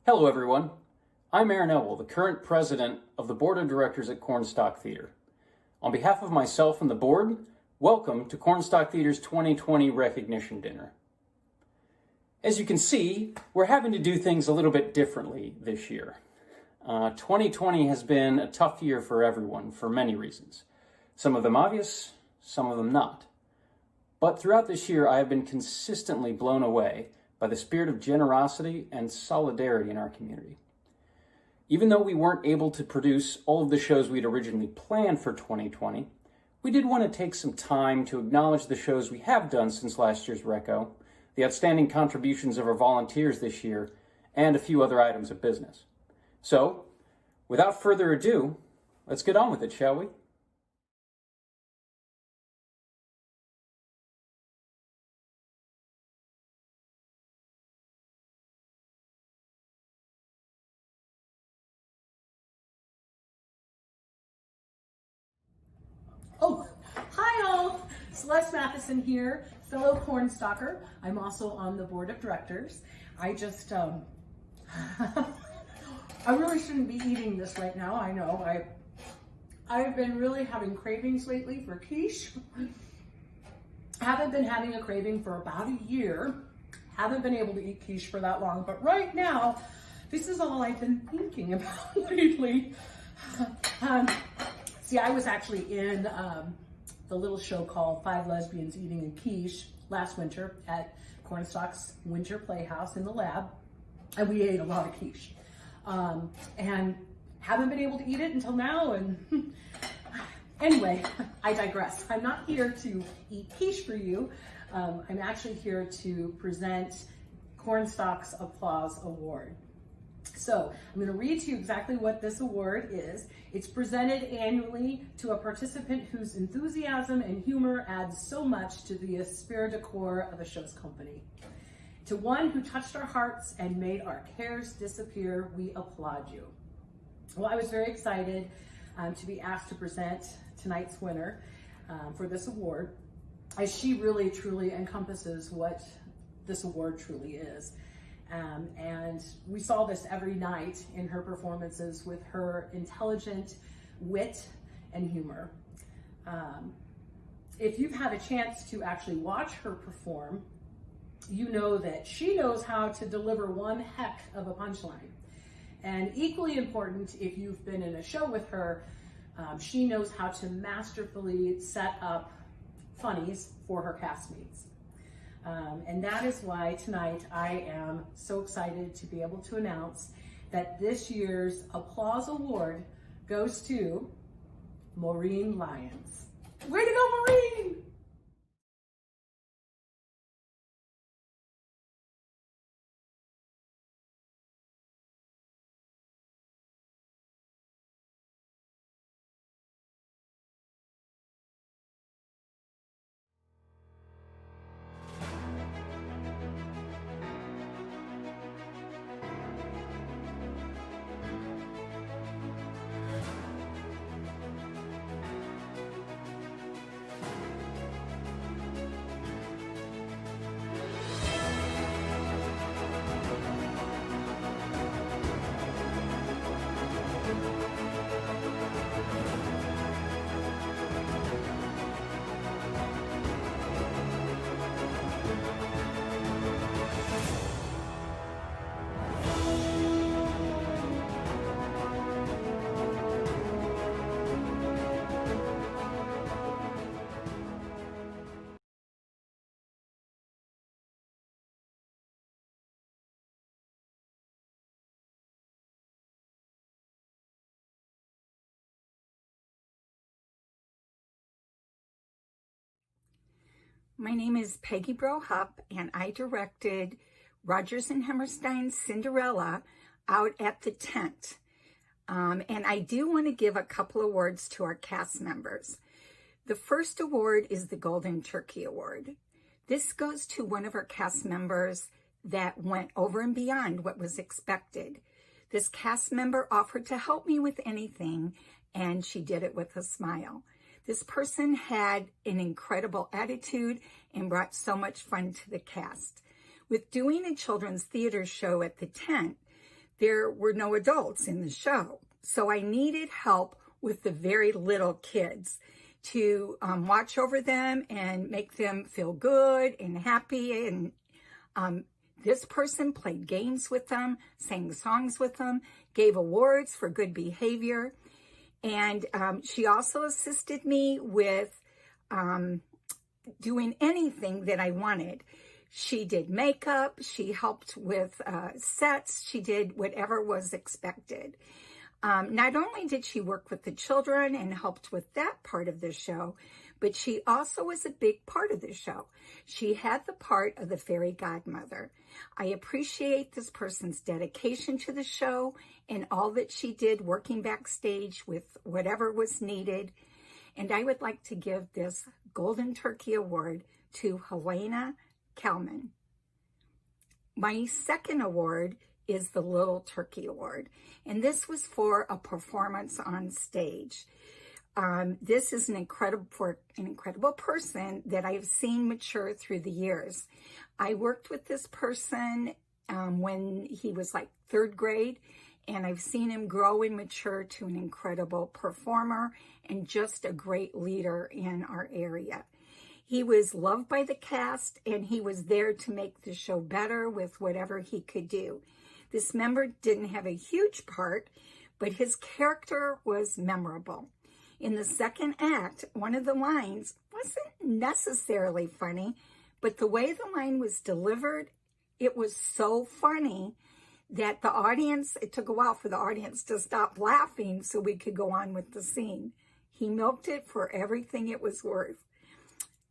Hello everyone, I'm Aaron Elwell, the current president of the Board of Directors at Cornstalk Theater. On behalf of myself and the board, welcome to Cornstalk Theater's 2020 Recognition Dinner. As you can see, we're having to do things a little bit differently this year. 2020 has been a tough year for everyone for many reasons. Some of them obvious, some of them not. But throughout this year, I have been consistently blown away by the spirit of generosity and solidarity in our community. Even though we weren't able to produce all of the shows we'd originally planned for 2020, we did want to take some time to acknowledge the shows we have done since last year's Reco, the outstanding contributions of our volunteers this year, and a few other items of business. So, without further ado, let's get on with it, shall we? Oh, hi all! Celeste Matheson here, fellow Cornstalker. I'm also on the board of directors. I just, I really shouldn't be eating this right now. I know. I've been really having cravings lately for quiche. Haven't been having a craving for about a year. Haven't been able to eat quiche for that long, but right now, this is all I've been thinking about lately. See, I was actually in the little show called Five Lesbians Eating a Quiche last winter at Cornstalk's Winter Playhouse in the lab, and we ate a lot of quiche. And haven't been able to eat it until now, and anyway, I digress. I'm not here to eat quiche for you. I'm actually here to present Cornstalk's Applause Award. So I'm going to read to you exactly what this award is. It's presented annually to a participant whose enthusiasm and humor adds so much to the esprit de corps of a show's company. To one who touched our hearts and made our cares disappear, we applaud you. Well, I was very excited to be asked to present tonight's winner for this award, as she really truly encompasses what this award truly is. And we saw this every night in her performances with her intelligent wit and humor. If you've had a chance to actually watch her perform, you know that she knows how to deliver one heck of a punchline. And equally important, if you've been in a show with her, she knows how to masterfully set up funnies for her castmates. And that is why tonight I am so excited to be able to announce that this year's Applause Award goes to Maureen Lyons. Way to go, Maureen! My name is Peggy Brohup, and I directed Rodgers and Hammerstein's Cinderella out at the tent. And I do want to give a couple of awards to our cast members. The first award is the Golden Turkey Award. This goes to one of our cast members that went over and beyond what was expected. This cast member offered to help me with anything, and she did it with a smile. This person had an incredible attitude and brought so much fun to the cast. With doing a children's theater show at the tent, there were no adults in the show. So I needed help with the very little kids to watch over them and make them feel good and happy. And this person played games with them, sang songs with them, gave awards for good behavior. And she also assisted me with doing anything that I wanted. She did makeup, she helped with sets, she did whatever was expected. Not only did she work with the children and helped with that part of the show, but she also was a big part of the show. She had the part of the fairy godmother. I appreciate this person's dedication to the show and all that she did working backstage with whatever was needed. And I would like to give this Golden Turkey Award to Helena Kelman. My second award is the Little Turkey Award, and this was for a performance on stage. This is an incredible person that I've seen mature through the years. I worked with this person when he was like third grade, and I've seen him grow and mature to an incredible performer and just a great leader in our area. He was loved by the cast, and he was there to make the show better with whatever he could do. This member didn't have a huge part, but his character was memorable. In the second act, one of the lines wasn't necessarily funny, but the way the line was delivered, it was so funny that the audience, it took a while for the audience to stop laughing so we could go on with the scene. He milked it for everything it was worth.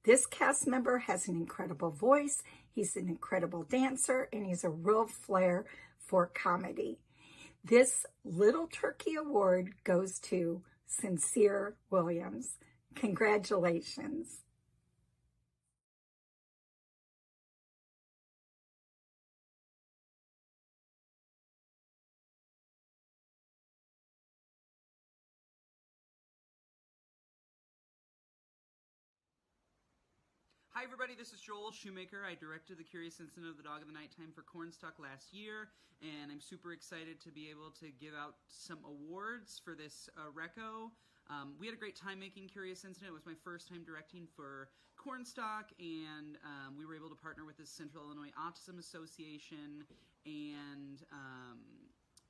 This cast member has an incredible voice, he's an incredible dancer, and he's a real flair for comedy. This Little Turkey Award goes to Sincere Williams. Congratulations. Hi everybody, this is Joel Shoemaker. I directed The Curious Incident of the Dog of the Nighttime for Cornstalk last year, and I'm super excited to be able to give out some awards for this Reco. We had a great time making Curious Incident. It was my first time directing for Cornstalk, and we were able to partner with the Central Illinois Autism Association and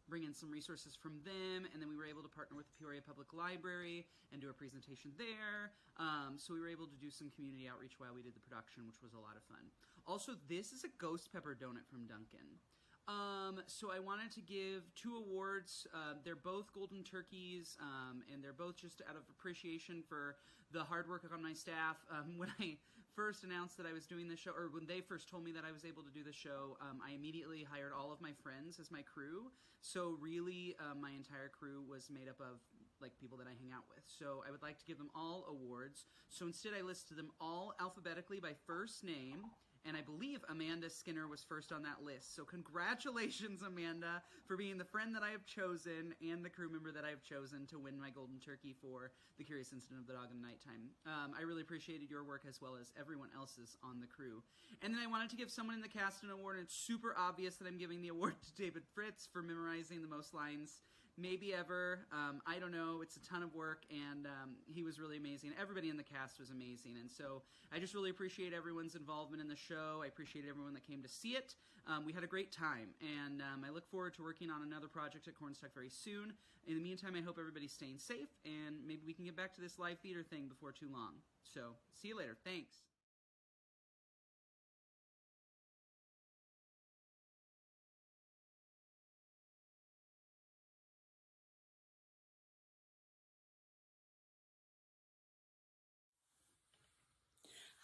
bring in some resources from them, and then we were able to partner with the Peoria Public Library and do a presentation there. So we were able to do some community outreach while we did the production, which was a lot of fun. Also, this is a ghost pepper donut from Duncan. So I wanted to give 2 awards. They're both golden turkeys, and they're both just out of appreciation for the hard work on my staff. When I first announced that I was doing the show, or when they first told me that I was able to do the show, I immediately hired all of my friends as my crew. So really, my entire crew was made up of like people that I hang out with. So I would like to give them all awards. So instead I listed them all alphabetically by first name, and I believe Amanda Skinner was first on that list. So congratulations, Amanda, for being the friend that I have chosen and the crew member that I have chosen to win my golden turkey for The Curious Incident of the Dog in the Nighttime. I really appreciated your work as well as everyone else's on the crew. And then I wanted to give someone in the cast an award, and it's super obvious that I'm giving the award to David Fritz for memorizing the most lines maybe ever. I don't know. It's a ton of work, and he was really amazing. Everybody in the cast was amazing, and so I just really appreciate everyone's involvement in the show. I appreciate everyone that came to see it. We had a great time, and I look forward to working on another project at Cornstalk very soon. In the meantime, I hope everybody's staying safe, and maybe we can get back to this live theater thing before too long. So, see you later. Thanks.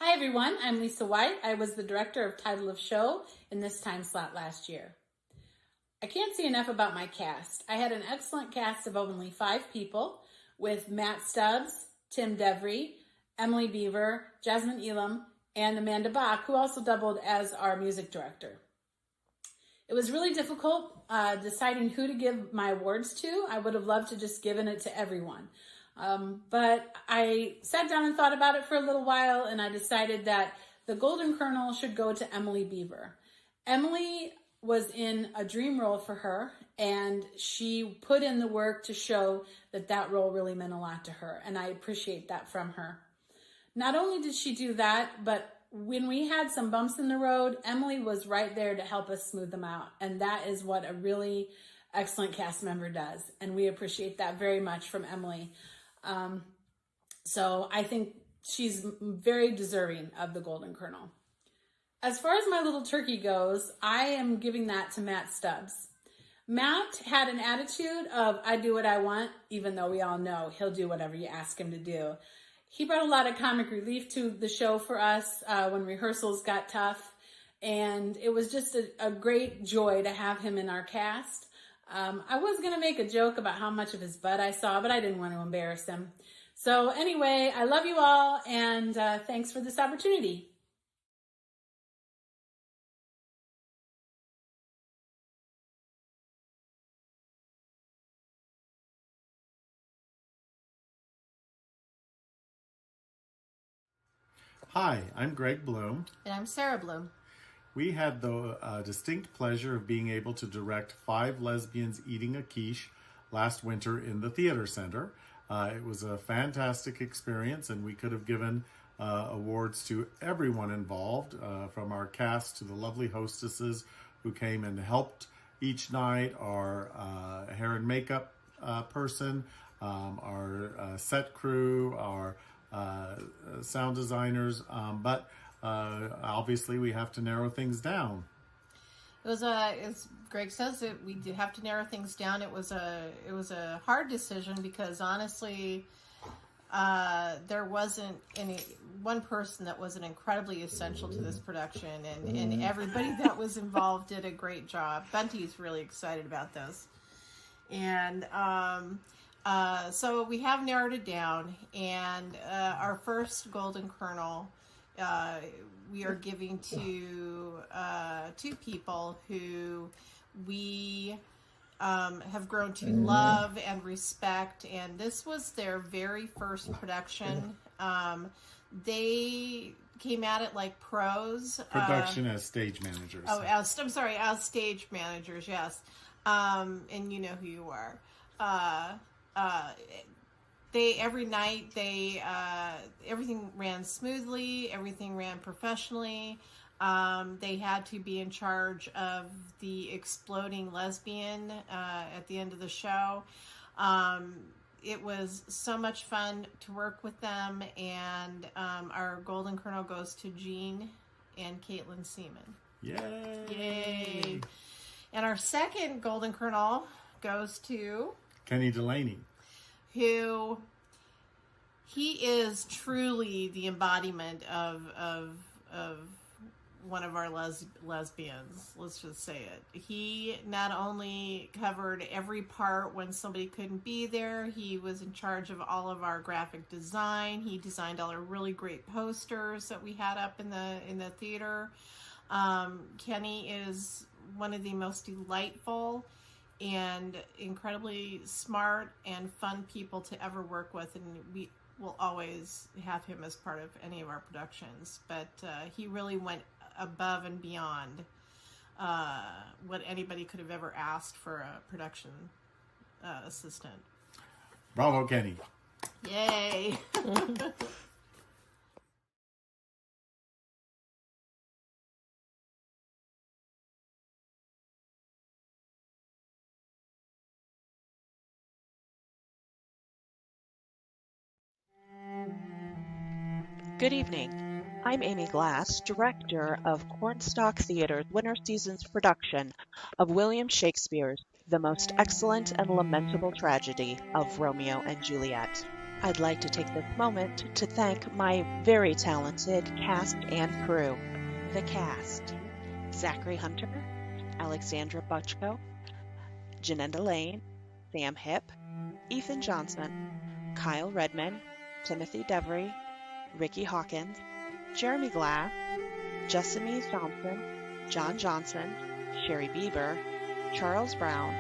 Hi everyone, I'm Lisa White. I was the director of Title of Show in this time slot last year. I can't say enough about my cast. I had an excellent cast of only 5 people with Matt Stubbs, Tim Devery, Emily Beaver, Jasmine Elam, and Amanda Bach, who also doubled as our music director. It was really difficult deciding who to give my awards to. I would have loved to just given it to everyone. But I sat down and thought about it for a little while, and I decided that the Golden Kernel should go to Emily Beaver. Emily was in a dream role for her, And she put in the work to show that that role really meant a lot to her. And I appreciate that from her. Not only did she do that, but when we had some bumps in the road, Emily was right there to help us smooth them out. And that is what a really excellent cast member does. And we appreciate that very much from Emily. So I think she's very deserving of the Golden Colonel. As far as my little turkey goes, I am giving that to Matt Stubbs. Matt had an attitude of, I do what I want, even though we all know he'll do whatever you ask him to do. He brought a lot of comic relief to the show for us when rehearsals got tough. And it was just a great joy to have him in our cast. I was going to make a joke about how much of his butt I saw, but I didn't want to embarrass him. So anyway, I love you all, and thanks for this opportunity. Hi, I'm Greg Bloom. And I'm Sarah Bloom. We had the distinct pleasure of being able to direct 5 lesbians eating a quiche last winter in the theater center. It was a fantastic experience, and we could have given awards to everyone involved, from our cast to the lovely hostesses who came and helped each night, our hair and makeup person, our set crew, our sound designers, but obviously we have to narrow things down. It was as Greg says, we did have to narrow things down. It was a hard decision because honestly, there wasn't one person that wasn't incredibly essential to this production, and everybody that was involved did a great job. Bunty's really excited about this, and so we have narrowed it down, and our first Golden Colonel we are giving to 2 people who we have grown to love and respect, and this was their very first production. They came at it like pros. Production as stage managers. As stage managers, yes. And you know who you are. Every night everything ran smoothly, everything ran professionally. They had to be in charge of the exploding lesbian at the end of the show. It was so much fun to work with them, and our Golden Colonel goes to Jean and Caitlin Seaman. Yay! And our second Golden Colonel goes to Kenny Delaney, who he is truly the embodiment of one of our lesbians. Let's just say it. He not only covered every part when somebody couldn't be there, he was in charge of all of our graphic design. He designed all our really great posters that we had up in the theater. Kenny is one of the most delightful and incredibly smart and fun people to ever work with, and we will always have him as part of any of our productions. But he really went above and beyond what anybody could have ever asked for a production assistant. Bravo, Kenny. Yay! Good evening. I'm Amy Glass, director of Cornstalk Theater's winter season's production of William Shakespeare's The Most Excellent and Lamentable Tragedy of Romeo and Juliet. I'd like to take this moment to thank my very talented cast and crew. The cast: Zachary Hunter, Alexandra Butchko, Janenda Lane, Sam Hipp, Ethan Johnson, Kyle Redman, Timothy Devery, Ricky Hawkins, Jeremy Glass, Jessamy Thompson, John Johnson, Sherry Bieber, Charles Brown,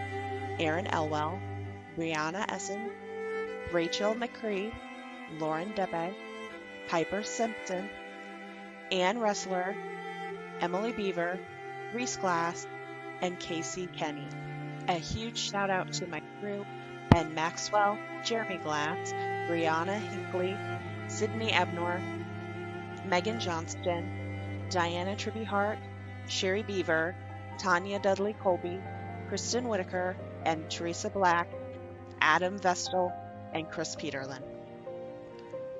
Aaron Elwell, Brianna Essen, Rachel McCree, Lauren Debe, Piper Simpson, Ann Ressler, Emily Beaver, Reese Glass, and Casey Kenny. A huge shout out to my crew, Ben Maxwell, Jeremy Glass, Brianna Hinckley, Sydney Ebnor, Megan Johnston, Diana Tribbyhart, Sherry Beaver, Tanya Dudley Colby, Kristen Whitaker, and Teresa Black, Adam Vestal, and Chris Peterlin.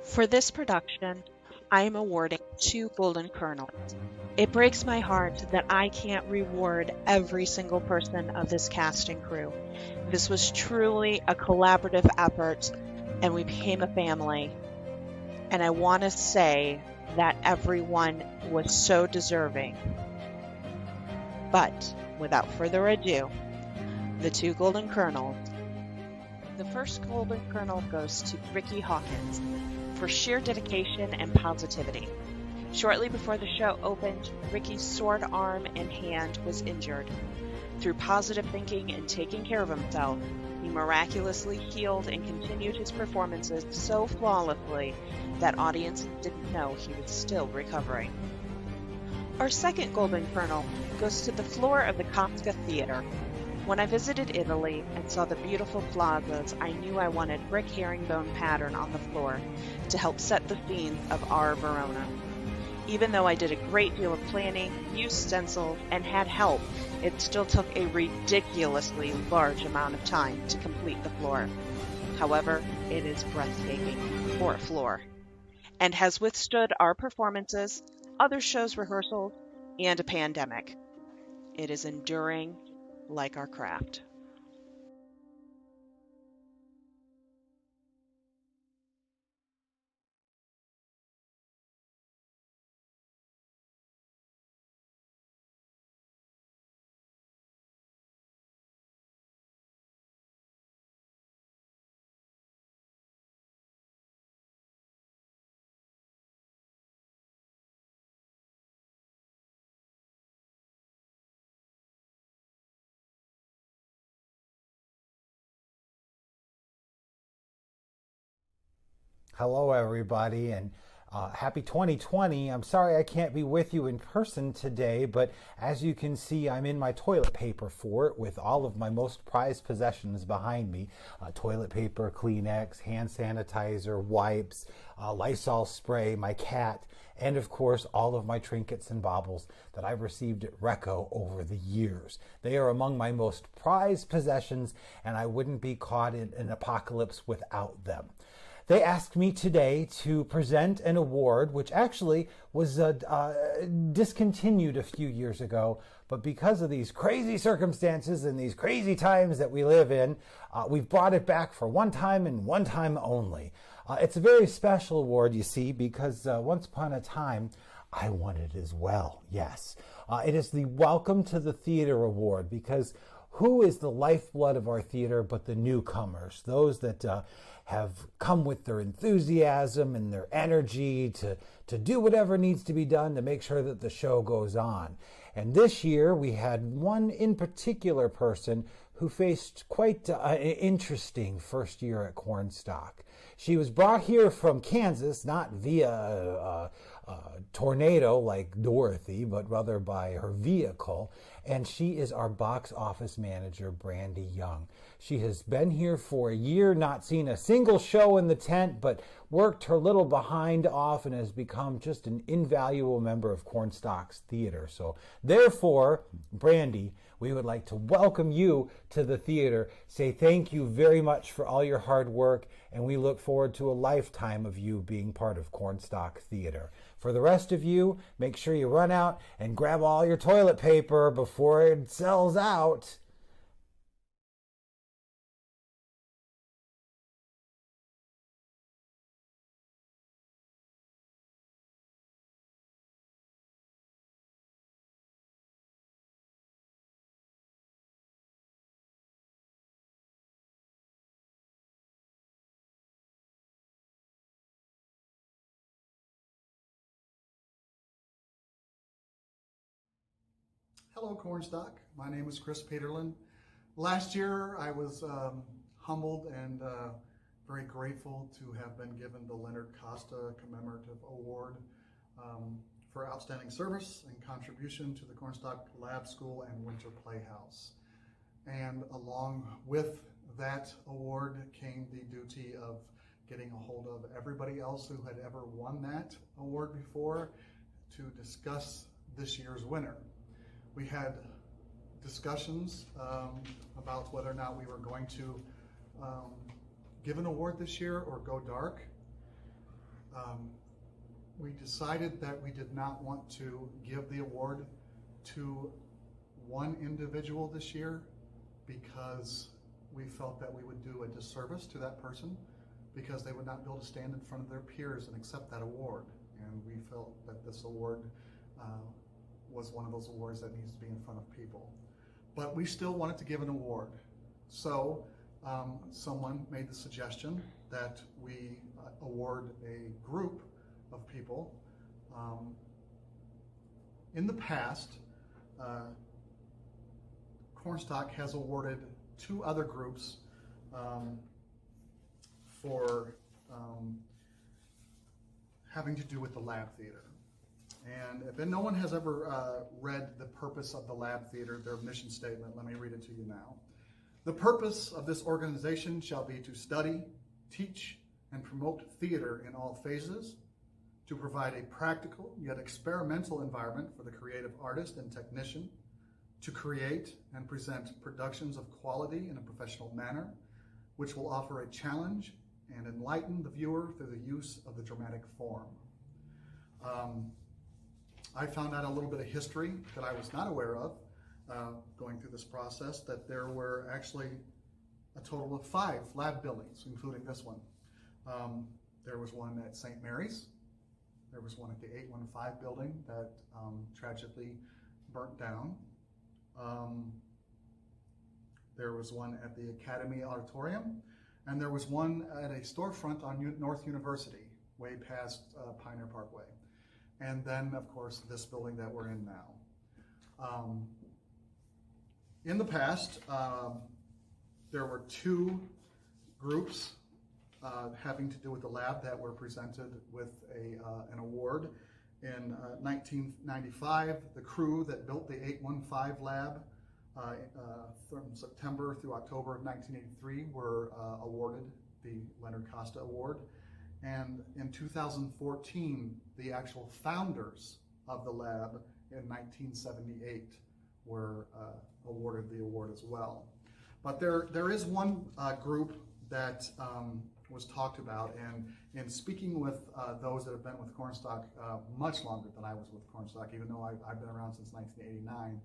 For this production, I am awarding 2 Golden Kernels. It breaks my heart that I can't reward every single person of this cast and crew. This was truly a collaborative effort, and we became a family. And I want to say that everyone was so deserving. But without further ado, the 2 Golden Kernels. The first Golden Kernel goes to Ricky Hawkins for sheer dedication and positivity. Shortly before the show opened, Ricky's sword arm and hand was injured. Through positive thinking and taking care of himself, he miraculously healed and continued his performances so flawlessly that audiences didn't know he was still recovering. Our second Golden Kernel goes to the floor of the Kafka Theater. When I visited Italy and saw the beautiful plazas, I knew I wanted brick herringbone pattern on the floor to help set the scenes of our Verona. Even though I did a great deal of planning, used stencils, and had help, it still took a ridiculously large amount of time to complete the floor. However, it is breathtaking for a floor, and has withstood our performances, other shows' rehearsals, and a pandemic. It is enduring like our craft. Hello, everybody, and happy 2020. I'm sorry I can't be with you in person today, but as you can see, I'm in my toilet paper fort with all of my most prized possessions behind me. Toilet paper, Kleenex, hand sanitizer, wipes, Lysol spray, my cat, and of course, all of my trinkets and baubles that I've received at Reco over the years. They are among my most prized possessions, and I wouldn't be caught in an apocalypse without them. They asked me today to present an award which actually was discontinued a few years ago, but because of these crazy circumstances and these crazy times that we live in, we've brought it back for one time and one time only. It's a very special award, you see, because once upon a time, I won it as well, yes. It is the Welcome to the Theater Award, because who is the lifeblood of our theater but the newcomers, those that have come with their enthusiasm and their energy to do whatever needs to be done to make sure that the show goes on. And this year we had one in particular person who faced quite an interesting first year at Cornstalk. She was brought here from Kansas, not via tornado like Dorothy, but rather by her vehicle. And she is our box office manager, Brandy Young. She has been here for a year, not seen a single show in the tent, but worked her little behind off and has become just an invaluable member of Cornstalk's theater. So therefore, Brandy, we would like to welcome you to the theater, say thank you very much for all your hard work, and we look forward to a lifetime of you being part of Cornstalk Theater. For the rest of you, make sure you run out and grab all your toilet paper before it sells out. Hello, Cornstalk. My name is Chris Peterlin. Last year, I was humbled and very grateful to have been given the Leonard Costa Commemorative Award for outstanding service and contribution to the Cornstalk Lab School and Winter Playhouse. And along with that award came the duty of getting a hold of everybody else who had ever won that award before to discuss this year's winner. We had discussions about whether or not we were going to give an award this year or go dark. We decided that we did not want to give the award to one individual this year because we felt that we would do a disservice to that person because they would not be able to stand in front of their peers and accept that award. And we felt that this award was one of those awards that needs to be in front of people. But we still wanted to give an award. So someone made the suggestion that we award a group of people. In the past, Cornstalk has awarded 2 other groups for having to do with the lab theater. And if no one has ever read the purpose of the lab theater, their mission statement, let me read it to you now. The purpose of this organization shall be to study, teach, and promote theater in all phases, to provide a practical yet experimental environment for the creative artist and technician, to create and present productions of quality in a professional manner, which will offer a challenge and enlighten the viewer through the use of the dramatic form. I found out a little bit of history that I was not aware of going through this process, that there were actually a total of 5 lab buildings, including this one. There was one at St. Mary's. There was one at the 815 building that tragically burnt down. There was one at the Academy Auditorium, and there was one at a storefront on North University, way past Pioneer Parkway. And then, of course, this building that we're in now. In the past, there were 2 groups having to do with the lab that were presented with an award. In 1995, the crew that built the 815 lab from September through October of 1983 were awarded the Leonard Costa Award. And in 2014, the actual founders of the lab in 1978 were awarded the award as well. But there is one group that was talked about, and in speaking with those that have been with Cornstalk much longer than I was with Cornstalk, even though I've been around since 1989,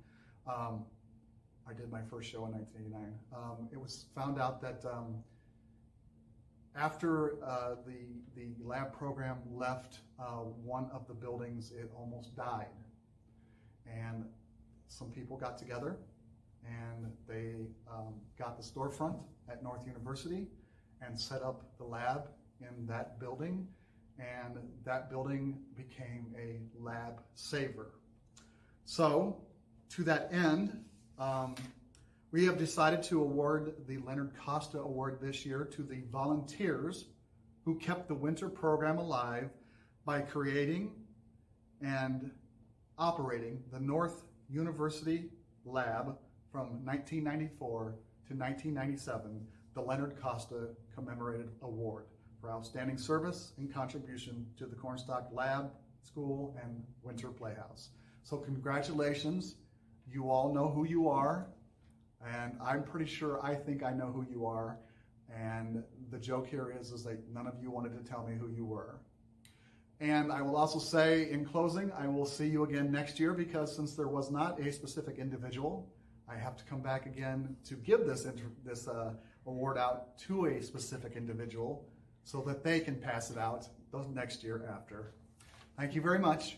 I did my first show in 1989. It was found out that after the lab program left one of the buildings, it almost died. And some people got together and they got the storefront at North University and set up the lab in that building, and that building became a lab saver. So to that end, we have decided to award the Leonard Costa Award this year to the volunteers who kept the winter program alive by creating and operating the North University Lab from 1994 to 1997, the Leonard Costa Commemorative Award for outstanding service and contribution to the Cornstalk Lab, School, and Winter Playhouse. So congratulations. You all know who you are, and I'm pretty sure I think I know who you are. And the joke here is that none of you wanted to tell me who you were. And I will also say in closing, I will see you again next year, because since there was not a specific individual, I have to come back again to give this award out to a specific individual so that they can pass it out the next year after. Thank you very much.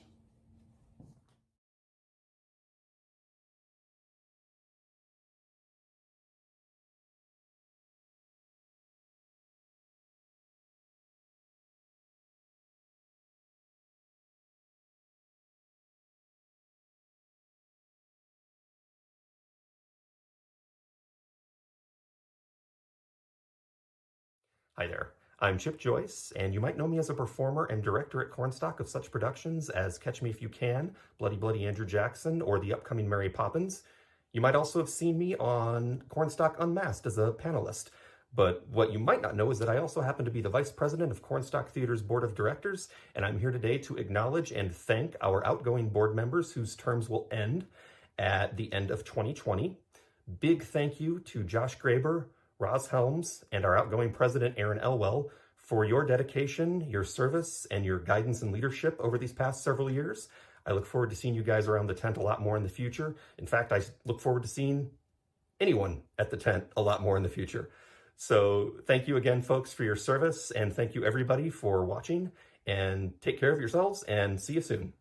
Hi there, I'm Chip Joyce, and you might know me as a performer and director at Cornstalk of such productions as Catch Me If You Can, Bloody Bloody Andrew Jackson, or the upcoming Mary Poppins. You might also have seen me on Cornstalk Unmasked as a panelist. But what you might not know is that I also happen to be the Vice President of Cornstalk Theater's Board of Directors, and I'm here today to acknowledge and thank our outgoing board members whose terms will end at the end of 2020. Big thank you to Josh Graber, Roz Helms, and our outgoing president, Aaron Elwell, for your dedication, your service, and your guidance and leadership over these past several years. I look forward to seeing you guys around the tent a lot more in the future. In fact, I look forward to seeing anyone at the tent a lot more in the future. So thank you again, folks, for your service, and thank you everybody for watching, and take care of yourselves, and see you soon.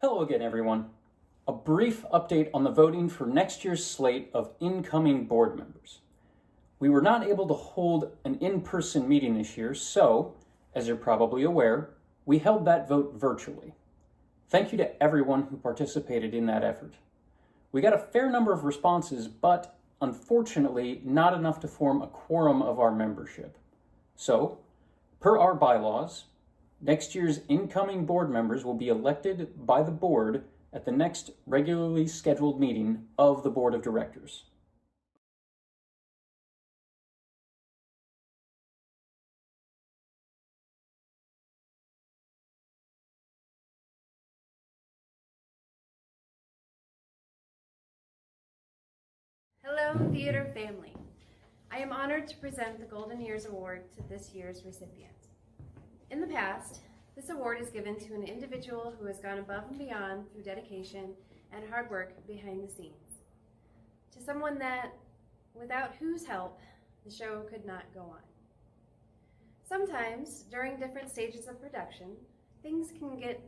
Hello again, everyone. A brief update on the voting for next year's slate of incoming board members. We were not able to hold an in-person meeting this year, so, as you're probably aware, we held that vote virtually. Thank you to everyone who participated in that effort. We got a fair number of responses, but unfortunately not enough to form a quorum of our membership. So, per our bylaws, next year's incoming board members will be elected by the board at the next regularly scheduled meeting of the Board of Directors. Hello, theater family. I am honored to present the Golden Years Award to this year's recipient. In the past, this award is given to an individual who has gone above and beyond through dedication and hard work behind the scenes. To someone that, without whose help, the show could not go on. Sometimes, during different stages of production, things can get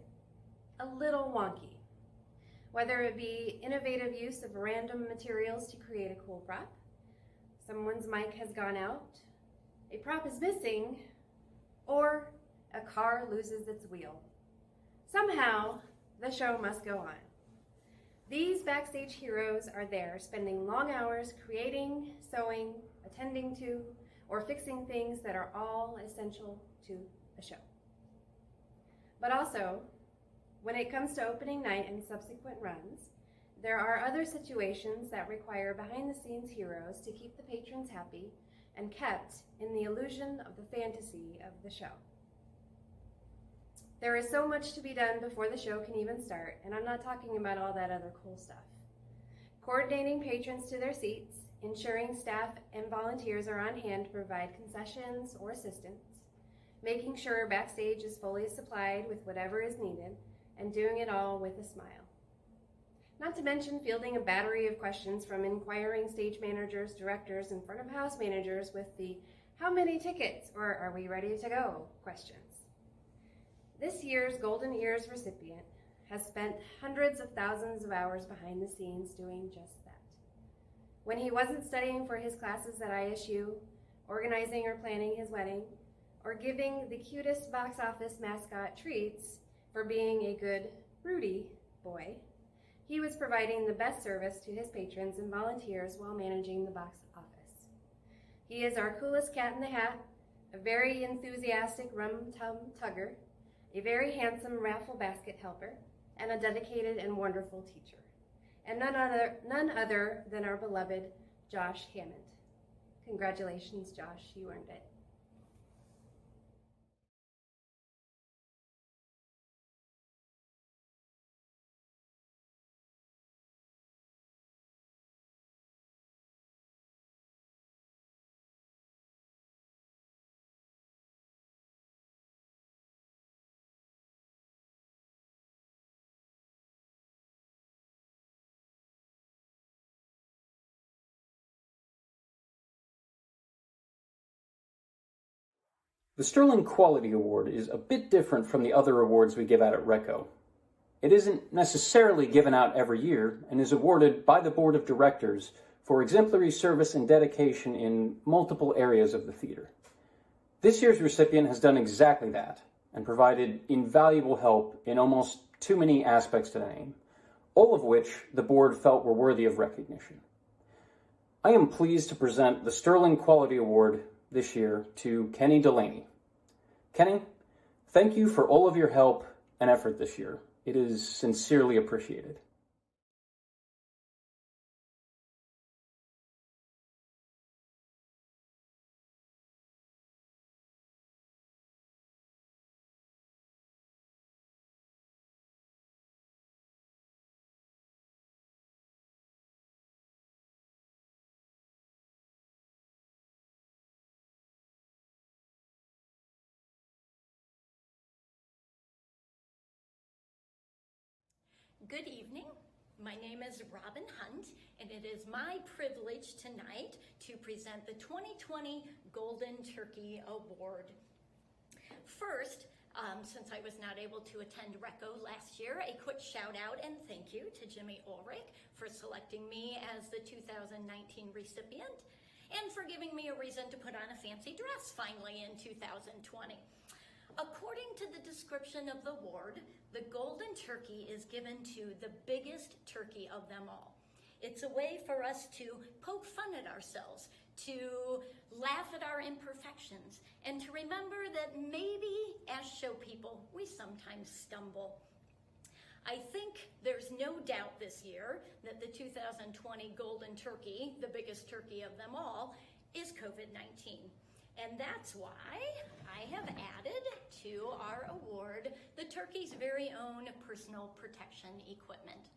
a little wonky. Whether it be innovative use of random materials to create a cool prop, someone's mic has gone out, a prop is missing, or a car loses its wheel. Somehow, the show must go on. These backstage heroes are there spending long hours creating, sewing, attending to, or fixing things that are all essential to a show. But also, when it comes to opening night and subsequent runs, there are other situations that require behind-the-scenes heroes to keep the patrons happy and kept in the illusion of the fantasy of the show. There is so much to be done before the show can even start, and I'm not talking about all that other cool stuff. Coordinating patrons to their seats, ensuring staff and volunteers are on hand to provide concessions or assistance, making sure backstage is fully supplied with whatever is needed, and doing it all with a smile. Not to mention fielding a battery of questions from inquiring stage managers, directors, and front of house managers with the "how many tickets" or "are we ready to go" questions. This year's Golden Ears recipient has spent hundreds of thousands of hours behind the scenes doing just that. When he wasn't studying for his classes at ISU, organizing or planning his wedding, or giving the cutest box office mascot treats for being a good Rudy boy, he was providing the best service to his patrons and volunteers while managing the box office. He is our coolest cat in the hat, a very enthusiastic rum-tum tugger, a very handsome raffle basket helper, and a dedicated and wonderful teacher. And none other than our beloved Josh Hammond. Congratulations, Josh, you earned it. The Sterling Quality Award is a bit different from the other awards we give out at Reco. It isn't necessarily given out every year and is awarded by the Board of Directors for exemplary service and dedication in multiple areas of the theater. This year's recipient has done exactly that and provided invaluable help in almost too many aspects to name, all of which the board felt were worthy of recognition. I am pleased to present the Sterling Quality Award this year to Kenny Delaney. Kenny, thank you for all of your help and effort this year. It is sincerely appreciated. Good evening. My name is Robin Hunt, and it is my privilege tonight to present the 2020 Golden Turkey Award. First, since I was not able to attend Reco last year, a quick shout out and thank you to Jimmy Ulrich for selecting me as the 2019 recipient and for giving me a reason to put on a fancy dress finally in 2020. According to the description of the award, the Golden Turkey is given to the biggest turkey of them all. It's a way for us to poke fun at ourselves, to laugh at our imperfections, and to remember that maybe as show people, we sometimes stumble. I think there's no doubt this year that the 2020 Golden Turkey, the biggest turkey of them all, is COVID-19. And that's why I have added to our award the turkey's very own personal protection equipment.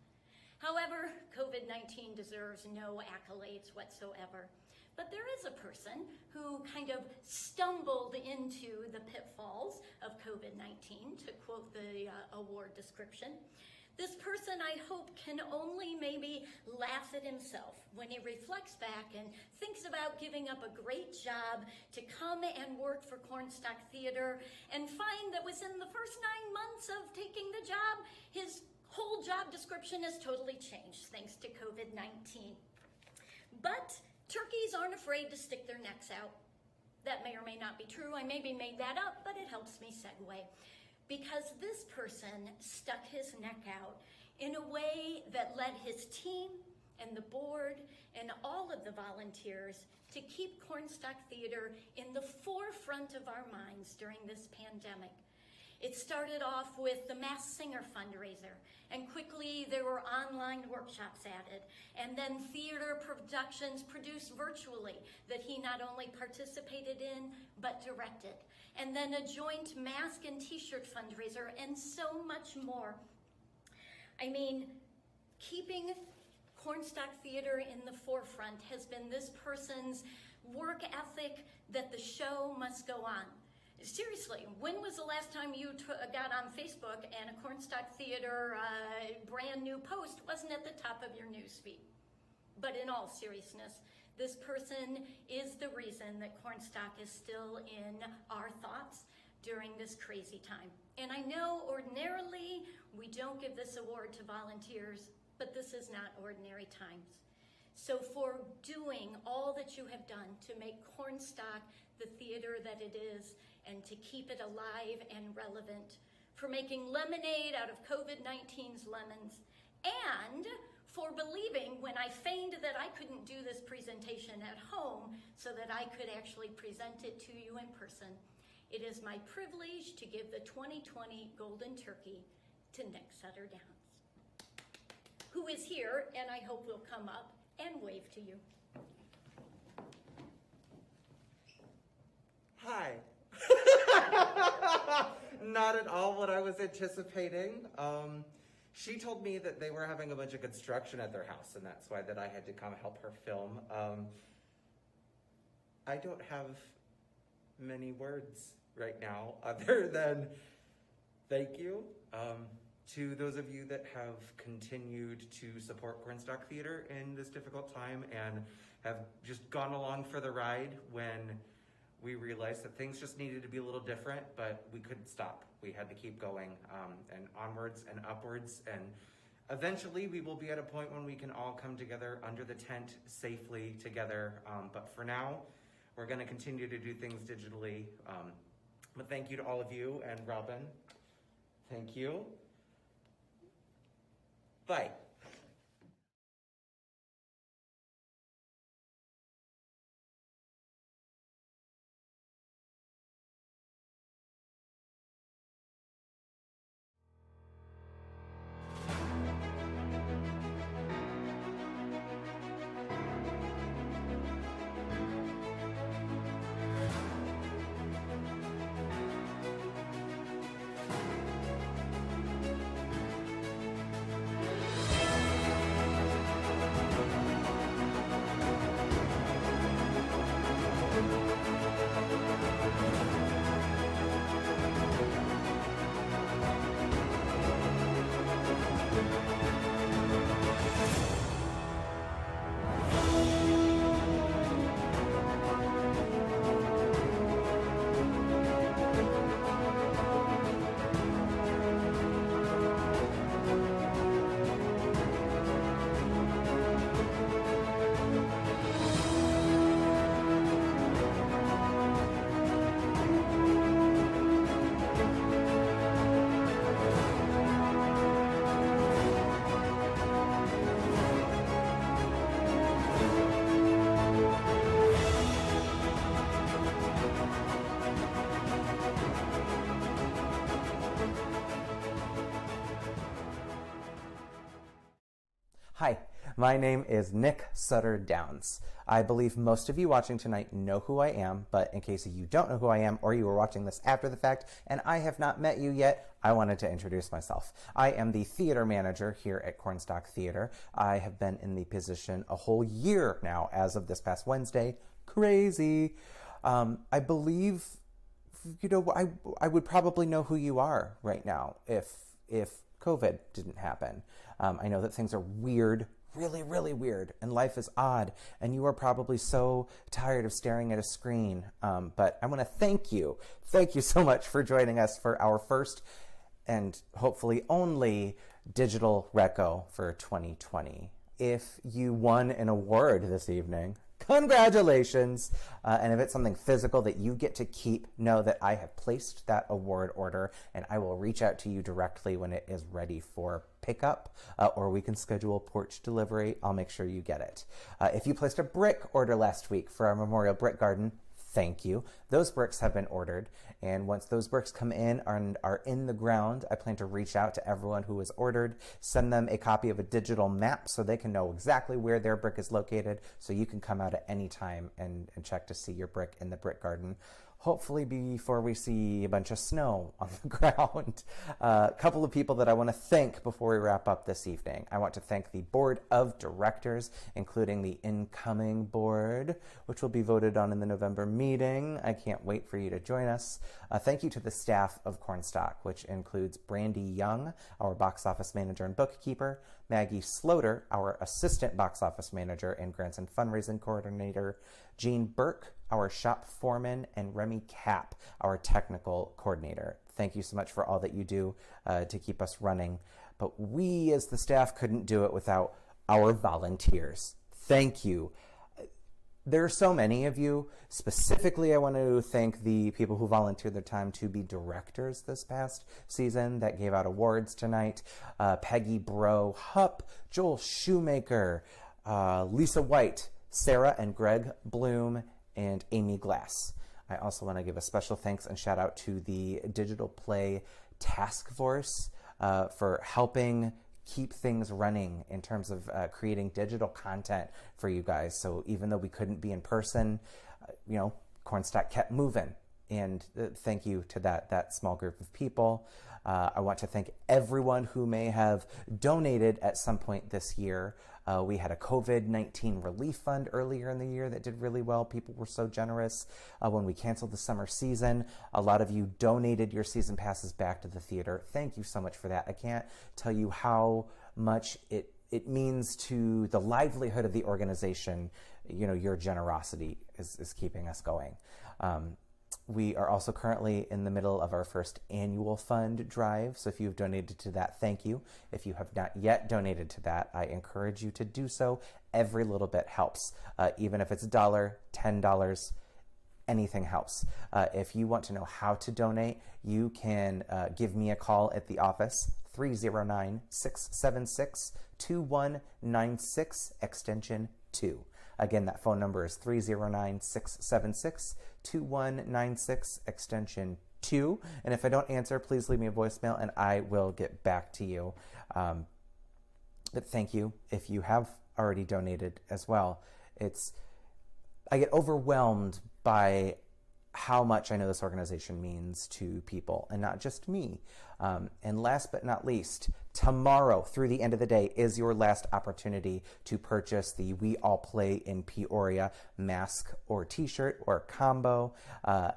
However, COVID-19 deserves no accolades whatsoever. But there is a person who kind of stumbled into the pitfalls of COVID-19, to quote the award description. This person, I hope, can only maybe laugh at himself when he reflects back and thinks about giving up a great job to come and work for Cornstalk Theater and find that within the first 9 months of taking the job, his whole job description has totally changed thanks to COVID-19. But turkeys aren't afraid to stick their necks out. That may or may not be true. I maybe made that up, but it helps me segue. Because this person stuck his neck out in a way that led his team and the board and all of the volunteers to keep Cornstalk Theater in the forefront of our minds during this pandemic. It started off with the Masked Singer fundraiser, and quickly there were online workshops added, and then theater productions produced virtually that he not only participated in, but directed. And then a joint mask and t-shirt fundraiser, and so much more. I mean, keeping Cornstalk Theater in the forefront has been this person's work ethic that the show must go on. Seriously, when was the last time you got on Facebook and a Cornstalk Theater brand new post wasn't at the top of your newsfeed? But in all seriousness, this person is the reason that Cornstalk is still in our thoughts during this crazy time. And I know ordinarily we don't give this award to volunteers, but this is not ordinary times. So for doing all that you have done to make Cornstalk the theater that it is and to keep it alive and relevant, for making lemonade out of COVID-19's lemons, and for believing when I feigned that I couldn't do this presentation at home so that I could actually present it to you in person. It is my privilege to give the 2020 Golden Turkey to Nick Sutter-Downs, who is here and I hope will come up and wave to you. Hi. Not at all what I was anticipating. She told me that they were having a bunch of construction at their house, and that's why that I had to come help her film. I don't have many words right now other than thank you to those of you that have continued to support Cornstalk Theater in this difficult time and have just gone along for the ride when we realized that things just needed to be a little different, but we couldn't stop. We had to keep going, and onwards and upwards, and eventually we will be at a point when we can all come together under the tent safely together. But for now, we're going to continue to do things digitally. But thank you to all of you, and Robin, thank you. Bye. Hi, my name is Nick Sutter Downs. I believe most of you watching tonight know who I am, but in case you don't know who I am or you are watching this after the fact and I have not met you yet, I wanted to introduce myself. I am the theater manager here at Cornstalk Theater. I have been in the position a whole year now as of this past Wednesday. Crazy. I believe, I would probably know who you are right now if COVID didn't happen. I know that things are weird, really, really weird, and life is odd, and you are probably so tired of staring at a screen. But I want to thank you. Thank you so much for joining us for our first and hopefully only Digital Reco for 2020. If you won an award this evening, congratulations. And if it's something physical that you get to keep, know that I have placed that award order and I will reach out to you directly when it is ready for pickup, or we can schedule porch delivery. I'll make sure you get it. If you placed a brick order last week for our Memorial Brick Garden, thank you. Those bricks have been ordered, and once those bricks come in and are in the ground, I plan to reach out to everyone who has ordered, send them a copy of a digital map so they can know exactly where their brick is located, so you can come out at any time and check to see your brick in the brick garden. Hopefully before we see a bunch of snow on the ground. A couple of people that I want to thank before we wrap up this evening. I want to thank the board of directors, including the incoming board, which will be voted on in the November meeting. I can't wait for you to join us. Thank you to the staff of Cornstalk, which includes Brandy Young, our box office manager and bookkeeper, Maggie Sloter, our assistant box office manager and grants and fundraising coordinator, Jean Burke, our shop foreman, and Remy Kapp, our technical coordinator. Thank you so much for all that you do to keep us running. But we as the staff couldn't do it without our volunteers. Thank you. There are so many of you. Specifically, I want to thank the people who volunteered their time to be directors this past season that gave out awards tonight. Peggy Bro Hupp, Joel Shoemaker, Lisa White, Sarah and Greg Bloom, and Amy Glass. I also want to give a special thanks and shout out to the Digital Play Task Force for helping keep things running in terms of creating digital content for you guys. So even though we couldn't be in person, Cornstalk kept moving. And thank you to that small group of people. I want to thank everyone who may have donated at some point this year. We had a COVID-19 relief fund earlier in the year that did really well. People were so generous. When we canceled the summer season, a lot of you donated your season passes back to the theater. Thank you so much for that. I can't tell you how much it means to the livelihood of the organization. Your generosity is keeping us going. We are also currently in the middle of our first annual fund drive. So if you've donated to that, thank you. If you have not yet donated to that, I encourage you to do so. Every little bit helps. Even if it's $1, $10, anything helps. If you want to know how to donate, you can give me a call at the office, 309-676-2196, extension 2. Again, that phone number is 309-676-2196, extension 2. And if I don't answer, please leave me a voicemail and I will get back to you. But thank you if you have already donated as well. I get overwhelmed by how much I know this organization means to people, and not just me. And last but not least, tomorrow through the end of the day is your last opportunity to purchase the We All Play in Peoria mask or t-shirt or combo,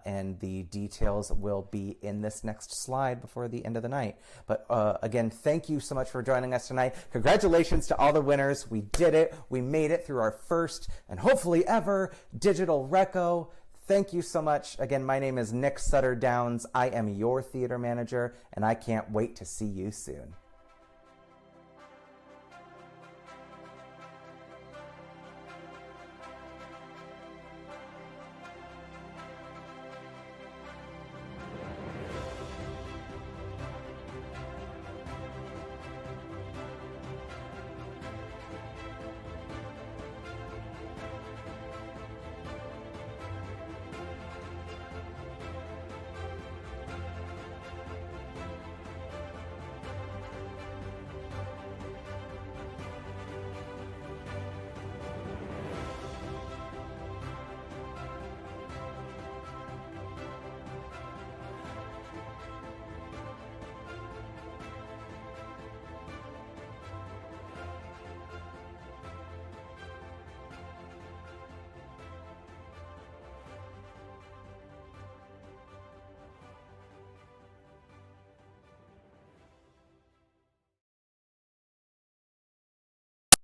and the details will be in this next slide before the end of the night. But again, thank you so much for joining us tonight. Congratulations to all the winners. We did it. We made it through our first and hopefully ever Digital Reco. Thank you so much. Again, my name is Nick Sutter Downs. I am your theater manager, and I can't wait to see you soon.